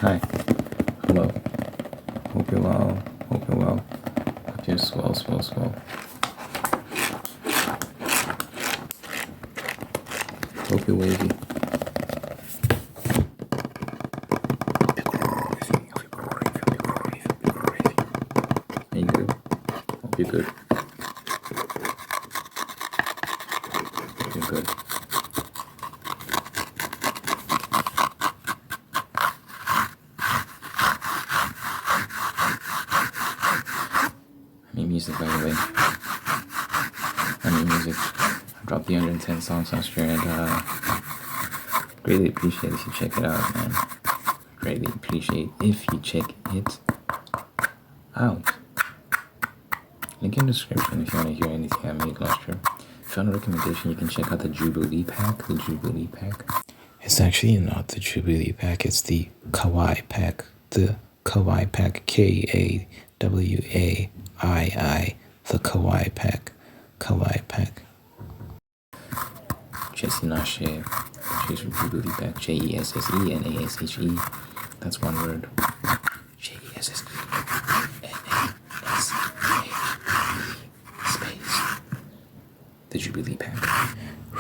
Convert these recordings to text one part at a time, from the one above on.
Hi. Hello. Hope you're well. Hope you're well. Hope you're swell. Hope you're wavy. Are you good? Hope you're good. Hope you're good. I mean music, by the way. Music. I dropped the 110 songs last year, and greatly appreciate if you check it out, man. Greatly appreciate if you check it out. Link in the description if you want to hear anything I made last year. If you want a recommendation, you can check out the Jubilee Pack. The Jubilee Pack. It's actually not the Jubilee Pack, it's the Kawaii Pack. The Kawaii Pack, Kawai. The Kawaii Pack. Kawaii Pack. Jesse Nashe. She's from Jubilee Pack. JESSENASHE. That's one word. JESSENASHE. Space. The Jubilee Pack.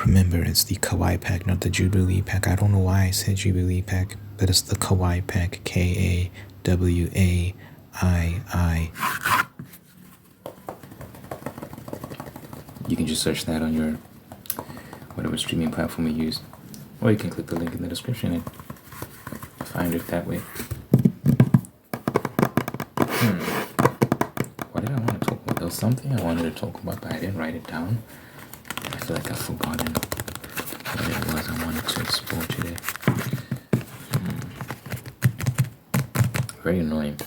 Remember, it's the Kawaii Pack, not the Jubilee Pack. I don't know why I said Jubilee Pack, but it's the Kawaii Pack. KAWAII. You can just search that on your whatever streaming platform you use, or you can click the link in the description and find it that way. What did I want to talk about? There was something I wanted to talk about, but I didn't write it down. I feel like I've forgotten what it was I wanted to explore today. Very annoying.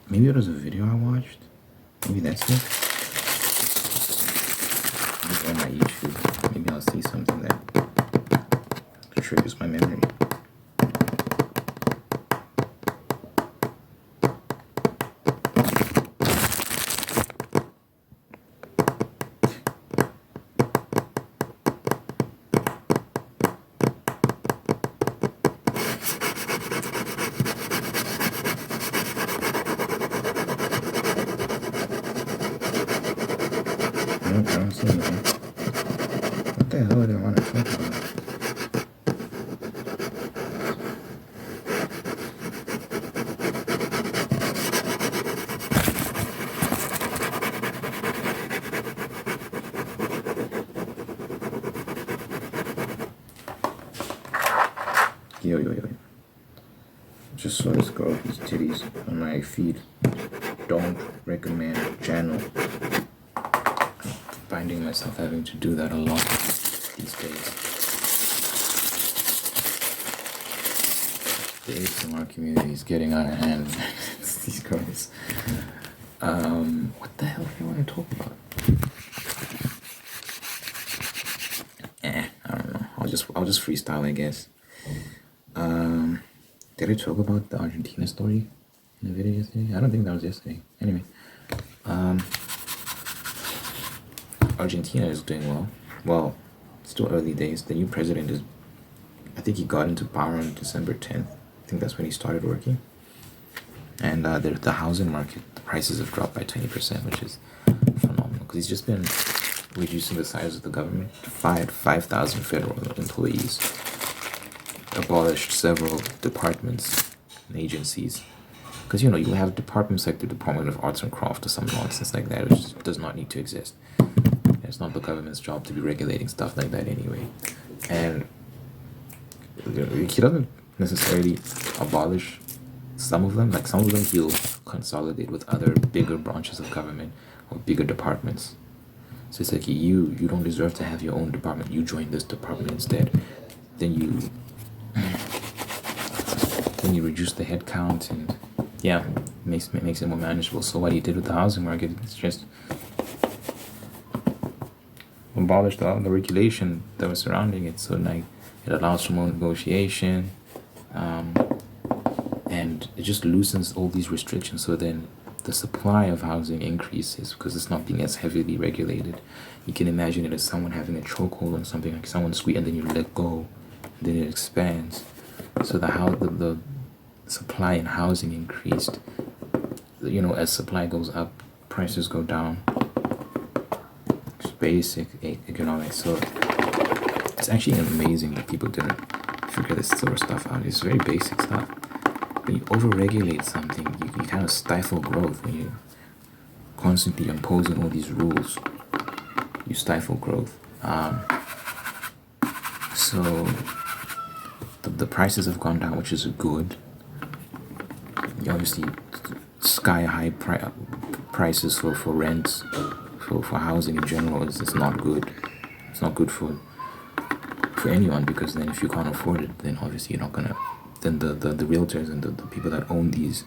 Maybe it was a video I watched. Maybe that's it. Maybe on my YouTube. Maybe I'll see something that triggers my memory. I don't see anything. What the hell do I want to talk about? Yo. Just saw this girl with these titties on my feed. Don't recommend channel. Finding myself having to do that a lot these days. The ASMR community is getting out of hand. These girls. What the hell do you want to talk about? I don't know. I'll just freestyle, I guess. Did I talk about the Argentina story in the video yesterday? I don't think that was yesterday. Anyway. Argentina is doing well. Well, it's still early days. The new president is, I think he got into power on December 10th. I think that's when he started working. And the housing market, the prices have dropped by 20%, which is phenomenal. Because he's just been reducing the size of the government, fired 5,000 federal employees, abolished several departments and agencies. Because, you have departments like the Department of Arts and Craft or some nonsense like that, which does not need to exist. It's not the government's job to be regulating stuff like that anyway. And he doesn't necessarily abolish some of them. Like some of them he'll consolidate with other bigger branches of government or bigger departments. So it's like you don't deserve to have your own department. You join this department instead. Then you reduce the head count, and yeah, makes it more manageable. So what he did with the housing market is just abolish the regulation that was surrounding it. So like it allows for more negotiation, and it just loosens all these restrictions. So then the supply of housing increases because it's not being as heavily regulated. You can imagine it as someone having a chokehold on something, like someone squeeze and then you let go, and then it expands. So the supply in housing increased. As supply goes up, prices go down. It's basic economics. So it's actually amazing that people didn't figure this sort of stuff out. It's very basic stuff. When you overregulate something, you kind of stifle growth. When you constantly imposing all these rules, you stifle growth. So the prices have gone down, which is good. Obviously, sky high prices for rents, for housing in general is not good. It's not good for anyone, because then if you can't afford it, then obviously you're not gonna. Then the realtors and the people that own these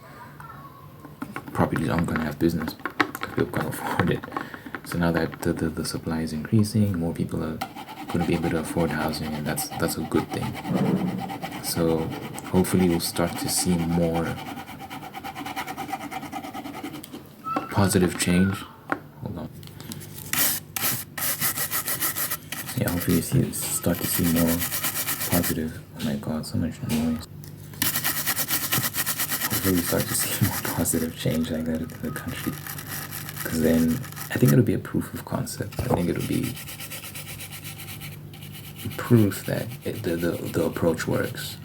properties aren't gonna have business because people can't afford it. So now that the supply is increasing, more people are gonna be able to afford housing, and that's a good thing. So hopefully we'll start to see more positive change. Hold on. Yeah, hopefully you start to see more positive. Oh my god, so much noise. Hopefully we start to see more positive change like that in the country. Because then I think it'll be a proof of concept. I think it'll be proof that the approach works.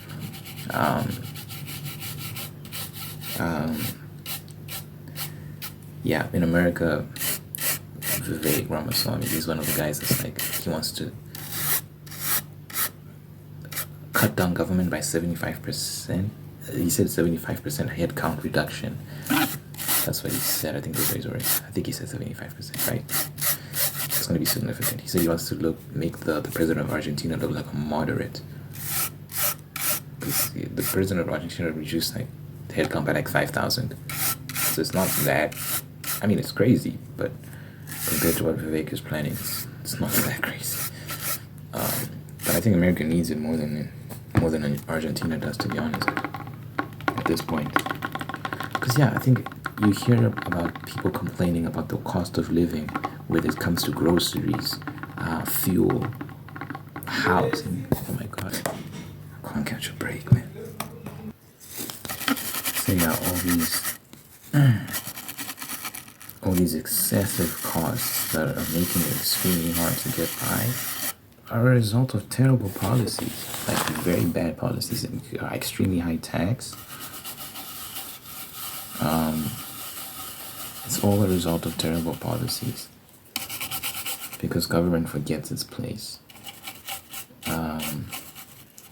Yeah, in America, Vivek Ramaswamy, he's one of the guys that's like, he wants to cut down government by 75%. He said 75% headcount reduction. That's what he said. I think those days were. I think he said 75%, right? It's going to be significant. He said he wants to make the president of Argentina look like a moderate. The president of Argentina reduced like the headcount by like 5,000. So it's not that. I mean, it's crazy, but compared to what Vivek is planning, it's not that crazy. But I think America needs it more than Argentina does, to be honest, at this point. Because yeah, I think you hear about people complaining about the cost of living when it comes to groceries, fuel, housing. Oh my god, I can't catch a break, man. So yeah, all these excessive costs that are making it extremely hard to get by are a result of terrible policies, like very bad policies, and extremely high tax. It's all a result of terrible policies because government forgets its place, and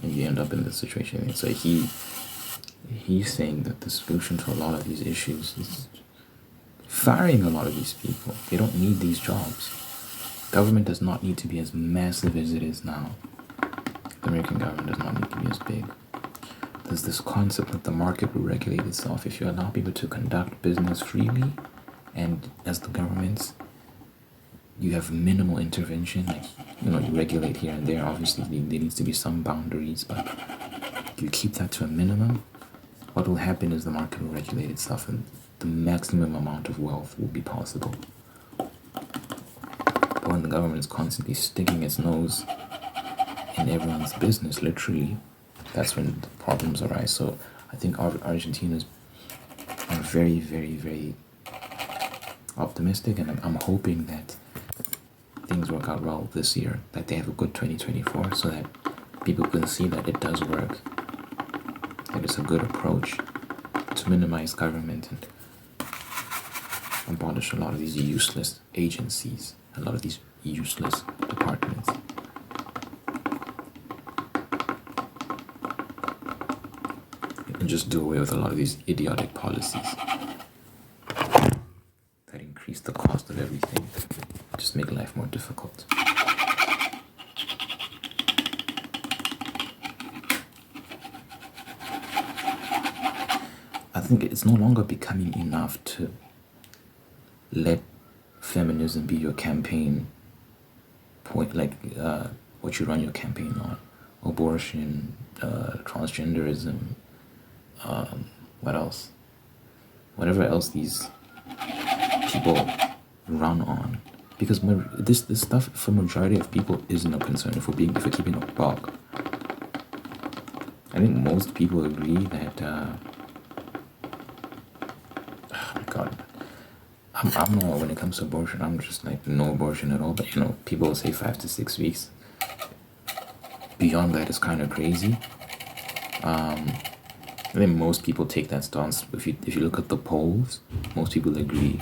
you end up in this situation. So he's saying that the solution to a lot of these issues is firing a lot of these people. They don't need these jobs. Government does not need to be as massive as it is now. The American government does not need to be as big. There's this concept that the market will regulate itself. If you allow people to conduct business freely, and as the governments, you have minimal intervention. Like, you regulate here and there. Obviously, there needs to be some boundaries, but you keep that to a minimum. What will happen is the market will regulate itself, and the maximum amount of wealth will be possible. But when the government is constantly sticking its nose in everyone's business, literally, that's when the problems arise. So I think Argentina's are very, very, very optimistic, and I'm hoping that things work out well this year, that they have a good 2024, so that people can see that it does work, that it's a good approach to minimize government and abolish a lot of these useless agencies, a lot of these useless departments. And just do away with a lot of these idiotic policies that increase the cost of everything, just make life more difficult. I think it's no longer becoming enough to let feminism be your campaign point, like what you run your campaign on: abortion, transgenderism, what else? Whatever else these people run on, because this stuff for majority of people isn't a concern. If we're keeping a buck, I think most people agree that. Oh my God, I'm not, when it comes to abortion, I'm just like no abortion at all. But people say 5 to 6 weeks. Beyond that is kind of crazy. I think most people take that stance. If you look at the polls, most people agree.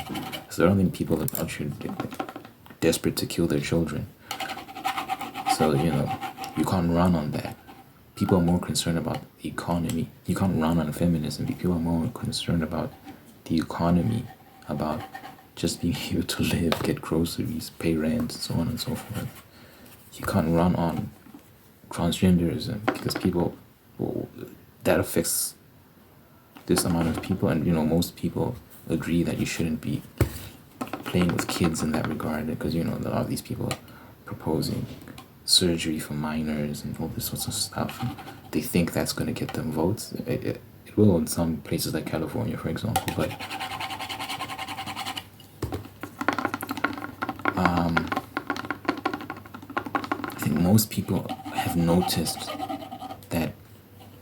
So I don't think people are actually desperate to kill their children. So you can't run on that. People are more concerned about the economy. You can't run on feminism. People are more concerned about the economy, about just being able to live, get groceries, pay rent, so on and so forth. You can't run on transgenderism because that affects this amount of people, and most people agree that you shouldn't be playing with kids in that regard, because a lot of these people are proposing surgery for minors and all this sorts of stuff. They think that's going to get them votes. It will in some places like California, for example, but I think most people have noticed that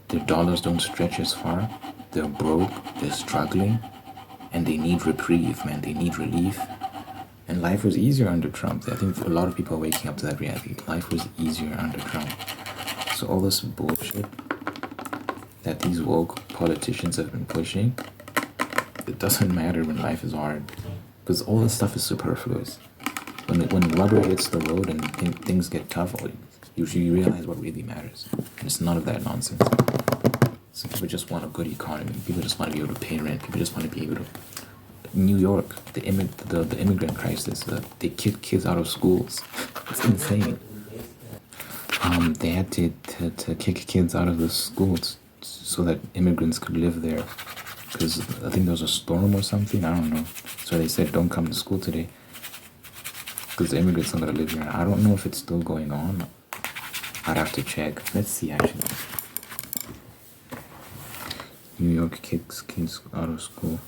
their dollars don't stretch as far. They're broke, they're struggling, and they need reprieve, man. They need relief. And life was easier under Trump. I think a lot of people are waking up to that reality. Life was easier under Trump. So all this bullshit that these woke politicians have been pushing, it doesn't matter when life is hard, because all this stuff is superfluous. When rubber hits the road and things get tough, you realize what really matters. And it's none of that nonsense. Some people just want a good economy. People just want to be able to pay rent. People just want to be able to. New York, the immigrant crisis, they kick kids out of schools. It's insane. They had to kick kids out of the schools so that immigrants could live there. Because I think there was a storm or something. I don't know. So they said, don't come to school today, because the immigrants are going to live here. I don't know if it's still going on. I'd have to check. Let's see, actually. New York kicks kids out of school.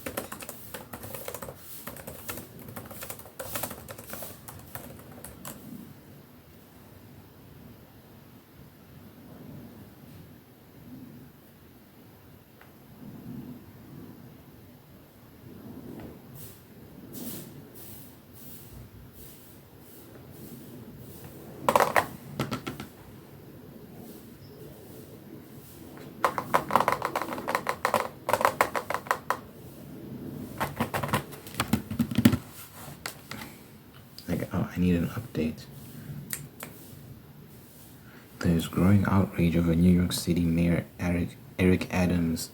I need an update. There's growing outrage over New York City Mayor Eric Adams'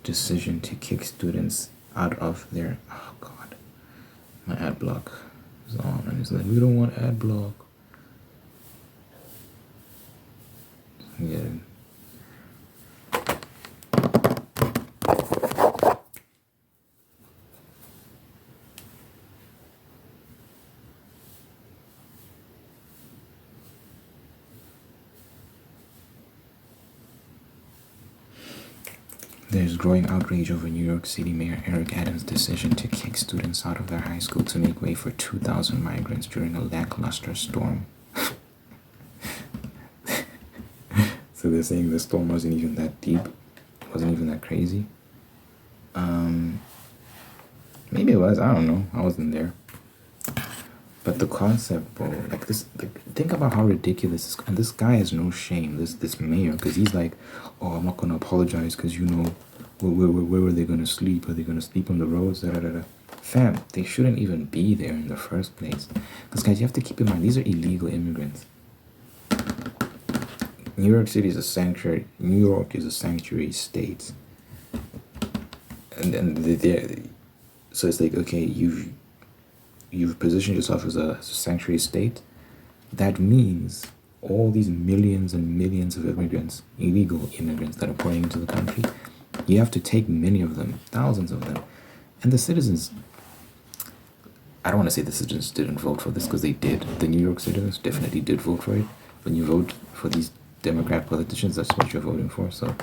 decision to kick students out of their... Oh God, my ad block is on, and it's like, we don't want ad block. Yeah. There's growing outrage over New York City Mayor Eric Adams' decision to kick students out of their high school to make way for 2,000 migrants during a lackluster storm. So they're saying the storm wasn't even that deep, wasn't even that crazy. Maybe it was, I don't know, I wasn't there. But the concept, bro, like this, think about how ridiculous this, and this guy has no shame, this mayor, because he's like, oh, I'm not going to apologize because, where were they going to sleep? Are they going to sleep on the roads? Da, da, da, da. Fam, they shouldn't even be there in the first place. Because, guys, you have to keep in mind, these are illegal immigrants. New York City is a sanctuary. New York is a sanctuary state. And so it's like, okay, you've positioned yourself as a sanctuary state. That means all these millions and millions of immigrants, illegal immigrants that are pouring into the country, you have to take many of them, thousands of them. And the citizens, I don't want to say the citizens didn't vote for this, because they did. The New York citizens definitely did vote for it. When you vote for these Democrat politicians, that's what you're voting for. So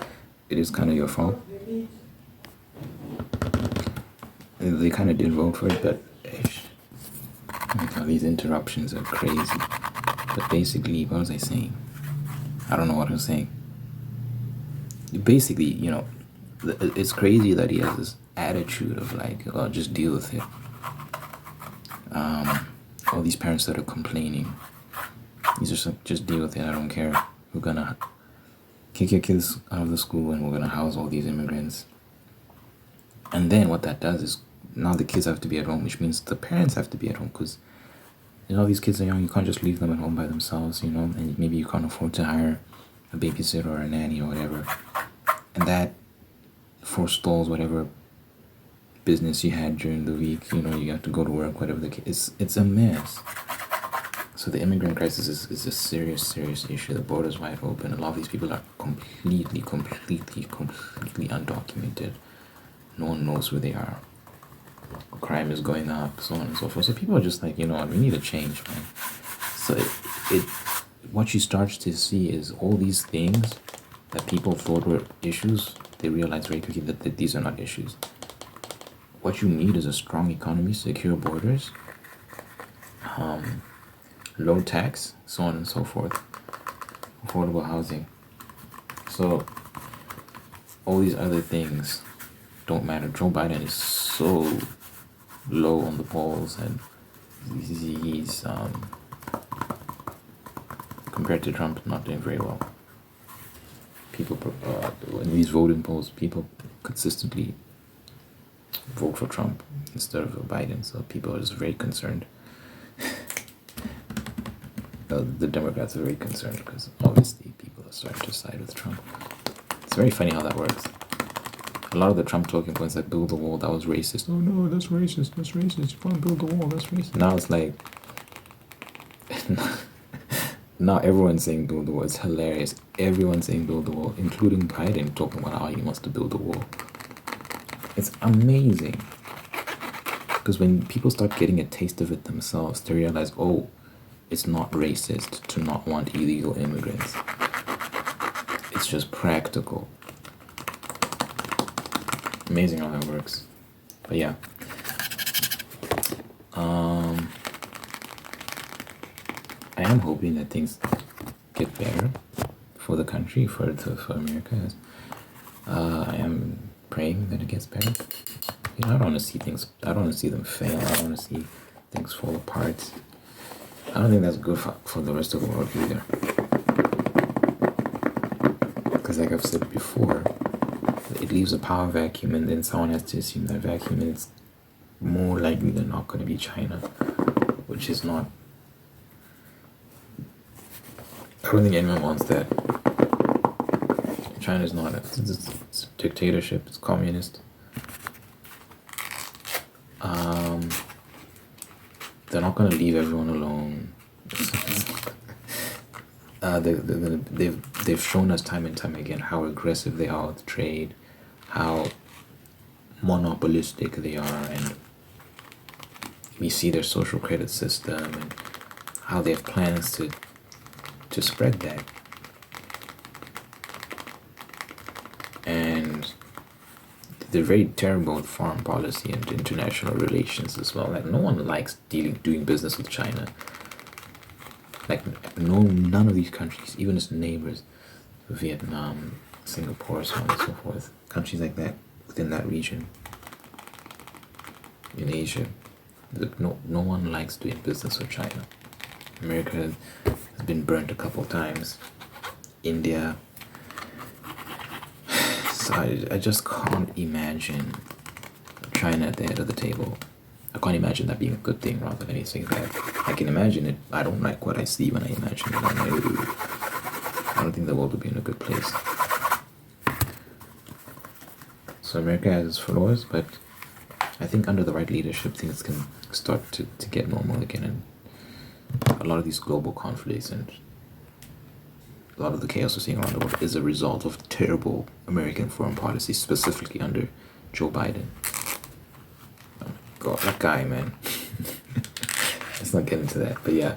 it is kind of your fault. And they kind of did vote for it, but these interruptions are crazy. But basically, what was I saying? I don't know what I was saying. Basically, it's crazy that he has this attitude of like, oh, just deal with it. All these parents that are complaining, he's just like, just deal with it. I don't care. We're gonna kick your kids out of the school, and we're gonna house all these immigrants. And then what that does is, now the kids have to be at home, which means the parents have to be at home, because these kids are young. You can't just leave them at home by themselves, and maybe you can't afford to hire a babysitter or a nanny or whatever. And that forestalls whatever business you had during the week. You have to go to work, whatever the case. It's a mess. So the immigrant crisis is a serious issue. The border's wide open. A lot of these people are completely undocumented. No one knows who they are. Crime is going up, so on and so forth. So people are just like, we need a change, man. So what you start to see is all these things that people thought were issues, they realize very quickly that these are not issues. What you need is a strong economy, secure borders, low tax, so on and so forth, affordable housing. So all these other things don't matter. Joe Biden is so low on the polls, and he's compared to Trump, not doing very well. People, in these voting polls, people consistently vote for Trump instead of Biden, so people are just very concerned. The Democrats are very concerned because obviously people are starting to side with Trump. It's very funny how that works. A lot of the Trump talking points, like build the wall, that was racist. Oh no, that's racist. You can't build the wall, that's racist. Now it's like, now everyone's saying build the wall. It's hilarious. Everyone's saying build the wall, including Biden talking about how he wants to build the wall. It's amazing. Because when people start getting a taste of it themselves, they realize, oh, it's not racist to not want illegal immigrants. It's just practical. Amazing how that works. But yeah. I am hoping that things get better for the country, for America. I am praying that it gets better. I don't want to see things. I don't want to see them fail. I don't want to see things fall apart. I don't think that's good for the rest of the world either. Because like I've said before, it leaves a power vacuum, and then someone has to assume that vacuum, and it's more likely than not going to be China, which is not. I don't think anyone wants that. China's not. It's a dictatorship. It's communist. They're not going to leave everyone alone. They've shown us time and time again how aggressive they are with trade, how monopolistic they are, and we see their social credit system and how they have plans to spread that. And they're very terrible at foreign policy and international relations as well. Like, no one likes doing business with China. Like, none of these countries, even its neighbors, Vietnam, Singapore, so on and so forth, countries like that within that region, in Asia, no one likes doing business with China. America has been burnt a couple times. India. So I just can't imagine China at the head of the table. I can't imagine that being a good thing rather than anything bad. I can imagine it. I don't like what I see when I imagine it. I don't think the world will be in a good place. So America has its flaws, but I think under the right leadership, things can start to get normal again. And a lot of these global conflicts and a lot of the chaos we're seeing around the world is a result of terrible American foreign policy, specifically under Joe Biden. Oh my God, that guy, man. not get into that. But yeah,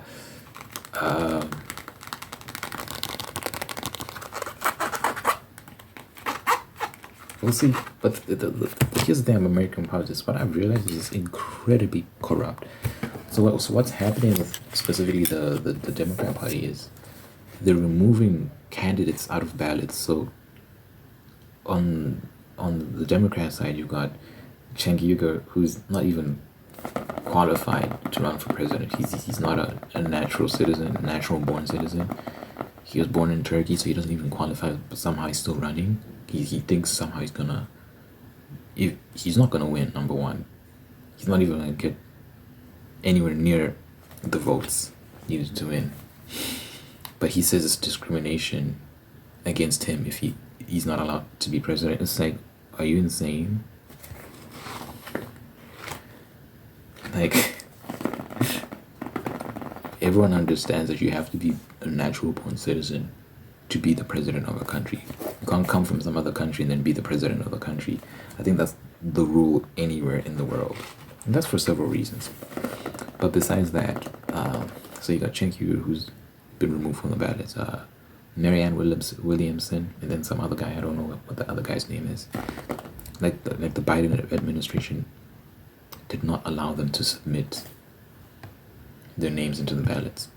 we'll see. But here's the thing: American politics. What I've realized is it's incredibly corrupt. So what's happening with specifically the Democrat Party is they're removing candidates out of ballots. So on the Democrat side, you've got Chen Guoga, who's not even qualified to run for president. He's not a natural citizen, natural born citizen. He was born in Turkey, so he doesn't even qualify, but somehow he's still running. He thinks somehow he's not gonna win, number one. He's not even gonna get anywhere near the votes needed to win. But he says it's discrimination against him if he's not allowed to be president. It's like, are you insane? Like, everyone understands that you have to be a natural born citizen to be the president of a country. You can't come from some other country and then be the president of a country. I think that's the rule anywhere in the world. And that's for several reasons. But besides that, so you got Chen Guoga, who's been removed from the ballots, Marianne Williamson, and then some other guy. I don't know what the other guy's name is. Like the Biden administration did not allow them to submit their names into the ballots.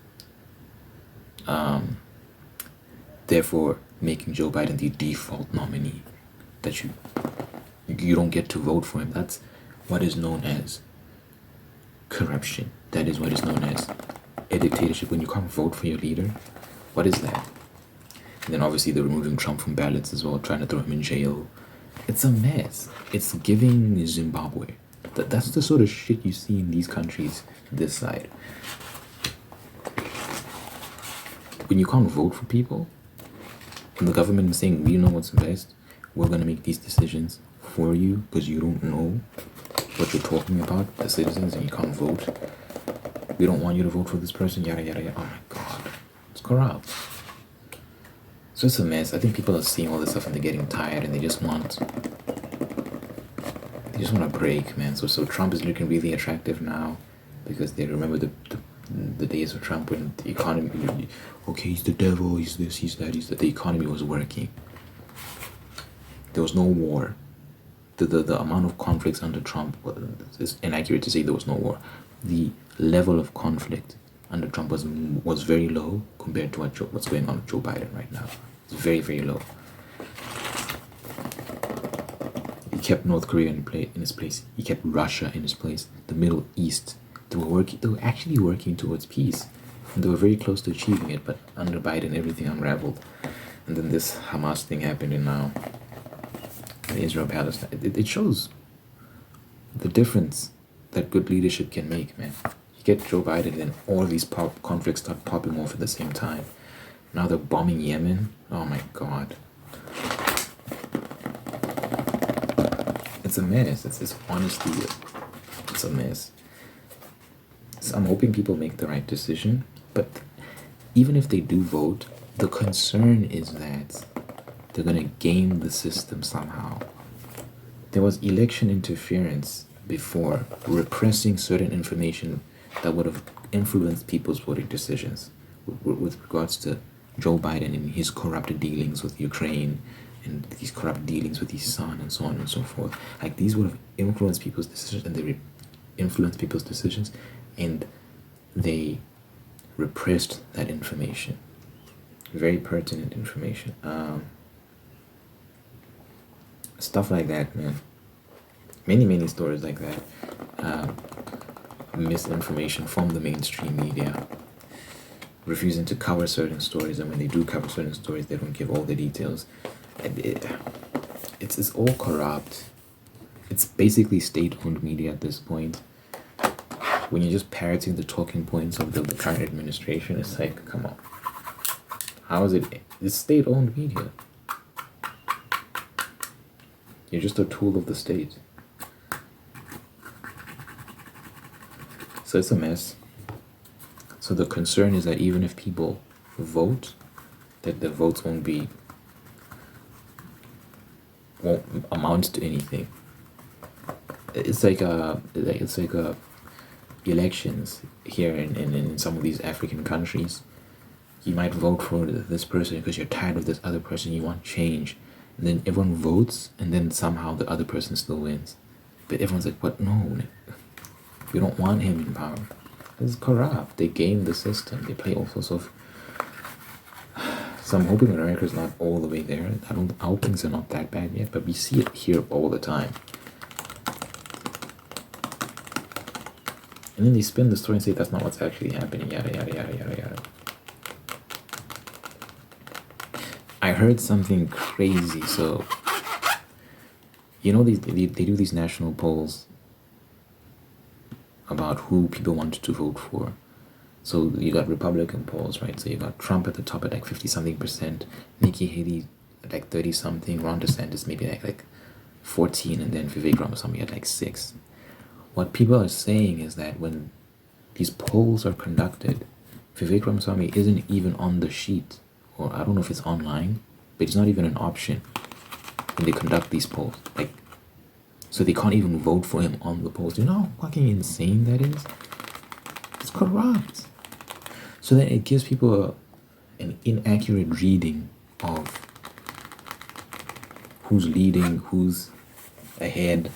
Therefore, making Joe Biden the default nominee, that you don't get to vote for him. That's what is known as corruption. That is what is known as a dictatorship. When you can't vote for your leader, what is that? And then obviously they're removing Trump from ballots as well, trying to throw him in jail. It's a mess. It's giving Zimbabwe. That's the sort of shit you see in these countries this side. When you can't vote for people, and the government is saying, we know what's best, we're going to make these decisions for you because you don't know what you're talking about, the citizens, and you can't vote. We don't want you to vote for this person, yada, yada, yada. Oh my God. It's corrupt. It's just a mess. I think people are seeing all this stuff and they're getting tired and they just want a break, man. So Trump is looking really attractive now because they remember the days of Trump when the economy, okay, he's the devil, he's this, he's that, he's that. The economy was working. There was no war. The amount of conflicts under Trump, it's inaccurate to say there was no war. The level of conflict under Trump was very low compared to what's going on with Joe Biden right now. It's very, very low. He kept North Korea in his place. He kept Russia in his place. The Middle East. They were actually working towards peace. And they were very close to achieving it, but under Biden everything unraveled. And then this Hamas thing happened, and now Israel-Palestine. It shows the difference that good leadership can make, man. You get Joe Biden and all these conflicts start popping off at the same time. Now they're bombing Yemen. Oh my God. It's a mess. It's honestly, it's a mess. So I'm hoping people make the right decision. But even if they do vote, the concern is that they're going to game the system somehow. There was election interference before, repressing certain information that would have influenced people's voting decisions with regards to Joe Biden and his corrupt dealings with Ukraine and these corrupt dealings with his son and so on and so forth. Like, these would have influenced people's decisions, and they influenced people's decisions, and they repressed that information. Very pertinent information. Stuff like that, man. Many stories like that. Misinformation from the mainstream media, refusing to cover certain stories, and when they do cover certain stories, they don't give all the details. And it's all corrupt. It's basically state-owned media at this point. When you're just parroting the talking points of the current administration, it's like, come on. How is it? It's state-owned media. You're just a tool of the state. So it's a mess. So the concern is that even if people vote, that the votes won't amount to anything. It's like elections here in some of these African countries, you might vote for this person because you're tired of this other person, you want change. And then everyone votes, and then somehow the other person still wins. But everyone's like, what? No, you don't want him in power. It's corrupt. They game the system. They play all sorts of. So I'm hoping America's not all the way there. Our things are not that bad yet, but we see it here all the time. And then they spin the story and say that's not what's actually happening, yada, yada, yada, yada, yada. I heard something crazy. So, you know, they do these national polls about who people want to vote for. So you got Republican polls, right? So you got Trump at the top at like 50-something%, Nikki Haley at like 30-something, Ron DeSantis maybe like 14, and then Vivek Ramaswamy at like 6. What people are saying is that when these polls are conducted, Vivek Ramaswamy isn't even on the sheet, or I don't know if it's online, but it's not even an option when they conduct these polls. Like, so they can't even vote for him on the polls. You know how fucking insane that is? It's corrupt. So then it gives people an inaccurate reading of who's leading, who's ahead.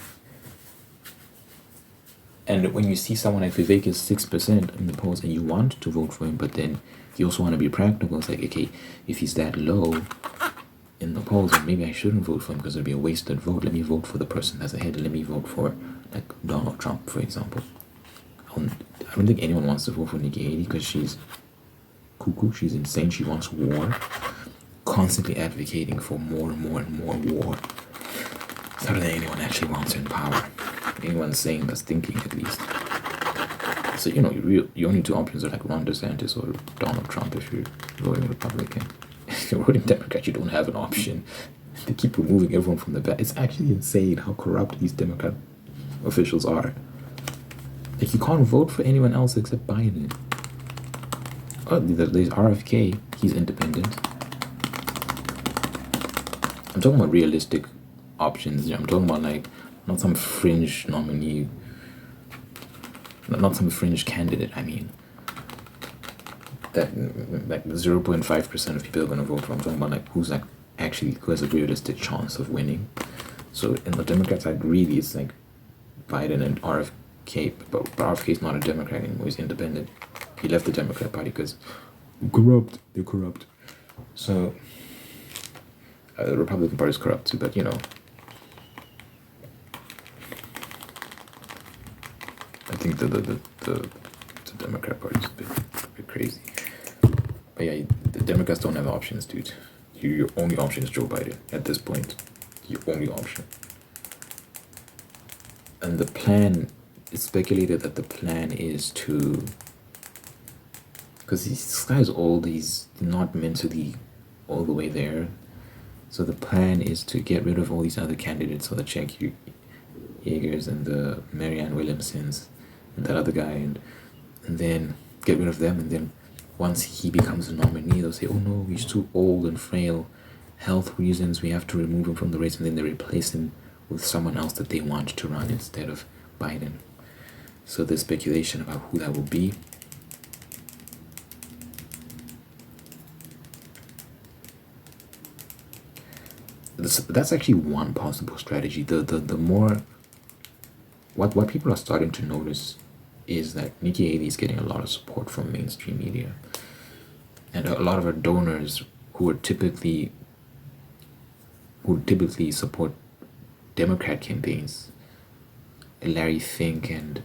And when you see someone like Vivek is 6% in the polls and you want to vote for him, but then you also want to be practical, it's like, okay, if he's that low in the polls, then maybe I shouldn't vote for him because it'll be a wasted vote. Let me vote for the person that's ahead. Let me vote for like Donald Trump, for example. I don't think anyone wants to vote for Nikki Haley because she's cuckoo, she's insane, she wants war, constantly advocating for more and more and more war. So I don't think anyone actually wants her in power. Anyone sane that's thinking, at least. So, you know, your only two options are like Ron DeSantis or Donald Trump if you're voting Republican. If you're voting Democrat, you don't have an option. They keep removing everyone from the ballot. It's actually insane how corrupt these Democrat officials are. Like, you can't vote for anyone else except Biden. Oh, there's RFK. He's independent. I'm talking about realistic options. I'm talking about, like, not some fringe nominee. Not some fringe candidate, I mean. That, like, 0.5% of people are going to vote for. I'm talking about, like, who has a realistic chance of winning. So, in the Democrat side, really, it's, like, Biden and RFK. But RFK is not a Democrat anymore. He's independent. He left the Democrat Party because they're corrupt. So, the Republican Party is corrupt too, but, you know, I think the Democrat Party is a bit crazy. But yeah, the Democrats don't have options, dude. Your only option is Joe Biden at this point. Your only option. And the plan, it's speculated that the plan is to, because this guy's old, he's not mentally all the way there. So the plan is to get rid of all these other candidates, so the Chet Yeagers and the Marianne Williamsons and that other guy, and then get rid of them, and then once he becomes a nominee, they'll say, oh no, he's too old and frail, health reasons, we have to remove him from the race, and then they replace him with someone else that they want to run instead of Biden. So there's speculation about who that will be. That's actually one possible strategy. The more what people are starting to notice is that Nikki Haley is getting a lot of support from mainstream media, and a lot of her donors who typically support Democrat campaigns. Larry Fink, and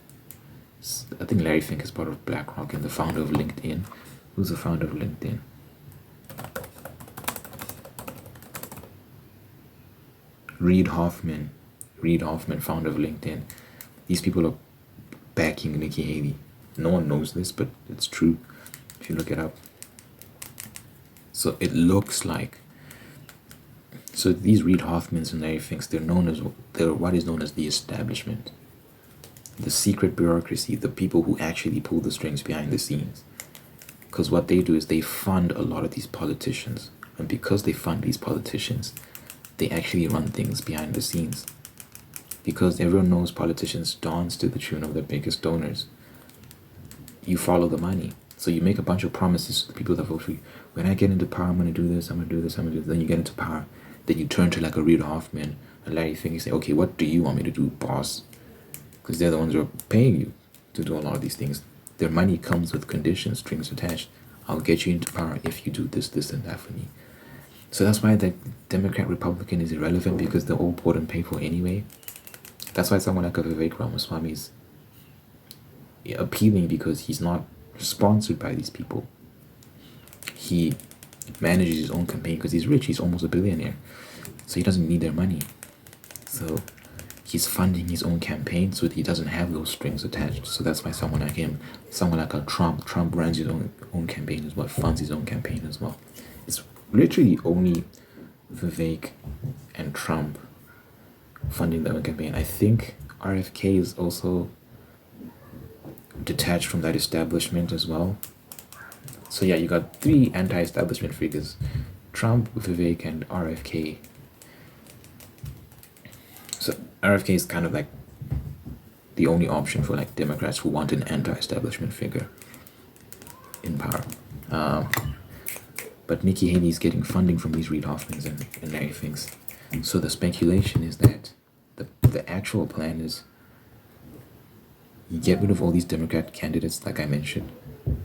I think Larry Fink is part of BlackRock and the founder of LinkedIn. Who's the founder of LinkedIn? Reid Hoffman, founder of LinkedIn. These people are backing Nikki Haley. No one knows this, but it's true if you look it up. So it looks like, so these Reid Hoffmans and Larry Finks, they're what is known as the establishment, the secret bureaucracy, the people who actually pull the strings behind the scenes. Because what they do is they fund a lot of these politicians, and because they fund these politicians, they actually run things behind the scenes. Because everyone knows politicians dance to the tune of their biggest donors. you follow the money. So you make a bunch of promises to the people that vote for you. When I get into power, I'm gonna do this, I'm gonna do this, I'm gonna do this. Then you get into power. Then you turn to like a Reid Hoffman, a Larry Fink, and say, okay, what do you want me to do, boss? Because they're the ones who are paying you to do a lot of these things. Their money comes with conditions, strings attached. I'll get you into power if you do this, this, and that for me. So that's why the Democrat Republican is irrelevant, because they're all bought and paid for anyway. That's why someone like a Vivek Ramaswamy is appealing, because he's not sponsored by these people. He manages his own campaign because he's rich. He's almost a billionaire. So he doesn't need their money. So he's funding his own campaign so that he doesn't have those strings attached. So that's why someone like him, someone like a Trump runs his own campaign as well, funds his own campaign as well. It's literally only Vivek and Trump funding their own campaign. I think RFK is also detached from that establishment as well. So yeah, you got three anti-establishment figures: Trump, Vivek, and RFK. So RFK is kind of like the only option for like Democrats who want an anti-establishment figure in power. But Nikki Haley is getting funding from these Reid Hoffmans and Larry Finks. So the speculation is that the actual plan is you get rid of all these Democrat candidates, like I mentioned,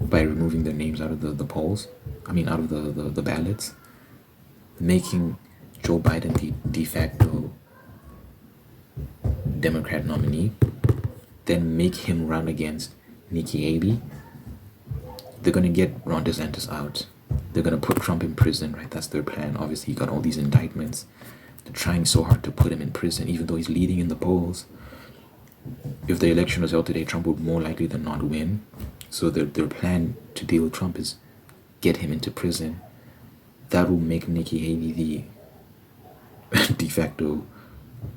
by removing their names out of the polls. I mean, out of the ballots, making Joe Biden the de facto Democrat nominee, then make him run against Nikki Haley. They're gonna get Ron DeSantis out. They're gonna put Trump in prison, right? That's their plan. Obviously, you got all these indictments. They're trying so hard to put him in prison, even though he's leading in the polls. If the election was held today, Trump would more likely than not win. So their plan to deal with Trump is get him into prison. That will make Nikki Haley the de facto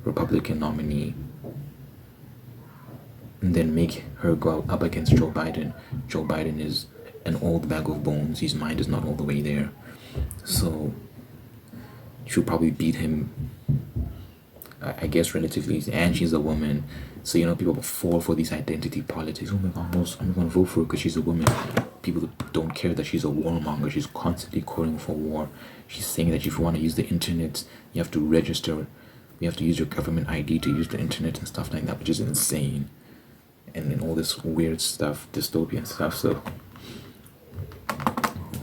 Republican nominee, and then make her go up against Joe Biden. Joe Biden is an old bag of bones. His mind is not all the way there. So she'll probably beat him, I guess, relatively easy. And she's a woman. So, people fall for these identity politics. Oh my God, I'm going to vote for her because she's a woman. People don't care that she's a warmonger. She's constantly calling for war. She's saying that if you want to use the internet, you have to register. You have to use your government ID to use the internet and stuff like that, which is insane. And then all this weird stuff, dystopian stuff. So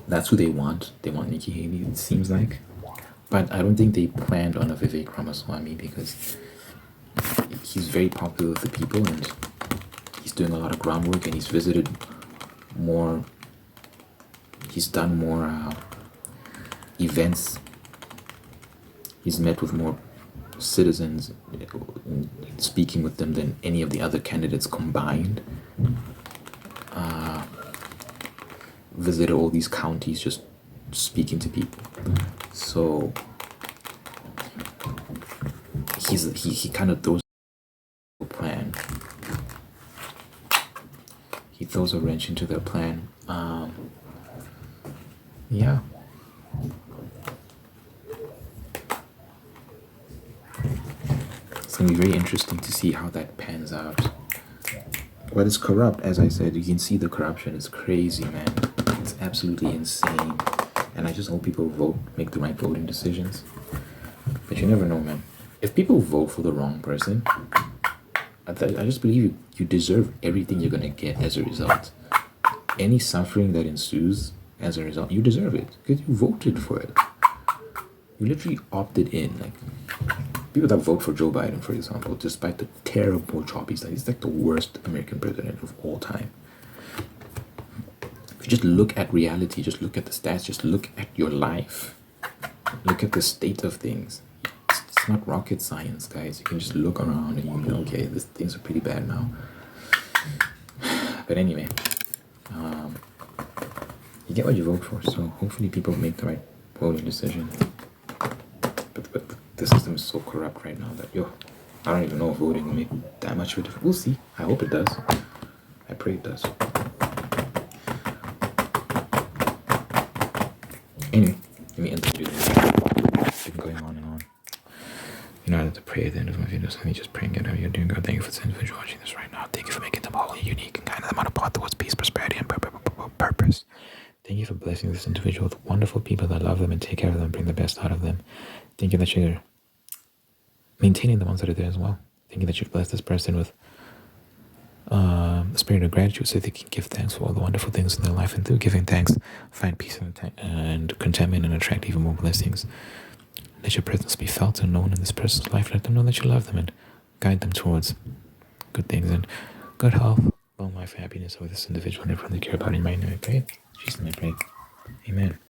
that's who they want. They want Nikki Haley, it seems like. But I don't think they planned on a Vivek Ramaswamy, because he's very popular with the people and he's doing a lot of groundwork, and he's visited more, he's done more events, he's met with more citizens, speaking with them, than any of the other candidates combined. Visited all these counties just speaking to people. So he kind of throws a plan. He throws a wrench into their plan. Yeah. It's gonna be very interesting to see how that pans out. But it's corrupt, as I said. You can see the corruption. It's crazy, man. It's absolutely insane. And I just hope people vote, make the right voting decisions. But you never know, man. If people vote for the wrong person, I just believe you deserve everything you're gonna get as a result. Any suffering that ensues as a result, you deserve it because you voted for it. You literally opted in. Like people that vote for Joe Biden, for example, despite the terrible job he's done, he's like the worst American president of all time. If you just look at reality, just look at the stats, just look at your life, look at the state of things. It's not rocket science, guys. You can just look around and you know, okay, things are pretty bad now. But anyway, you get what you vote for, so hopefully people make the right voting decision. But the system is so corrupt right now that, I don't even know if voting will make that much of a difference. We'll see. I hope it does. I pray it does. Anyway, let me end the video. It's been going on and on. You know, I like to pray at the end of my videos. Let me just pray and get out of here. Dear God, thank you for this individual watching this right now. Thank you for making them wholly unique and kind of them on a path towards peace, prosperity, and purpose. Thank you for blessing this individual with wonderful people that love them and take care of them, bring the best out of them. Thank you that you're maintaining the ones that are there as well. Thank you that you've blessed this person with the spirit of gratitude so they can give thanks for all the wonderful things in their life, and through giving thanks, find peace and contentment and attract even more blessings. Let your presence be felt and known in this person's life. Let them know that you love them and guide them towards good things and good health, long life, happiness with this individual and everyone they care about. In my name I pray. Jesus' name I pray. Amen.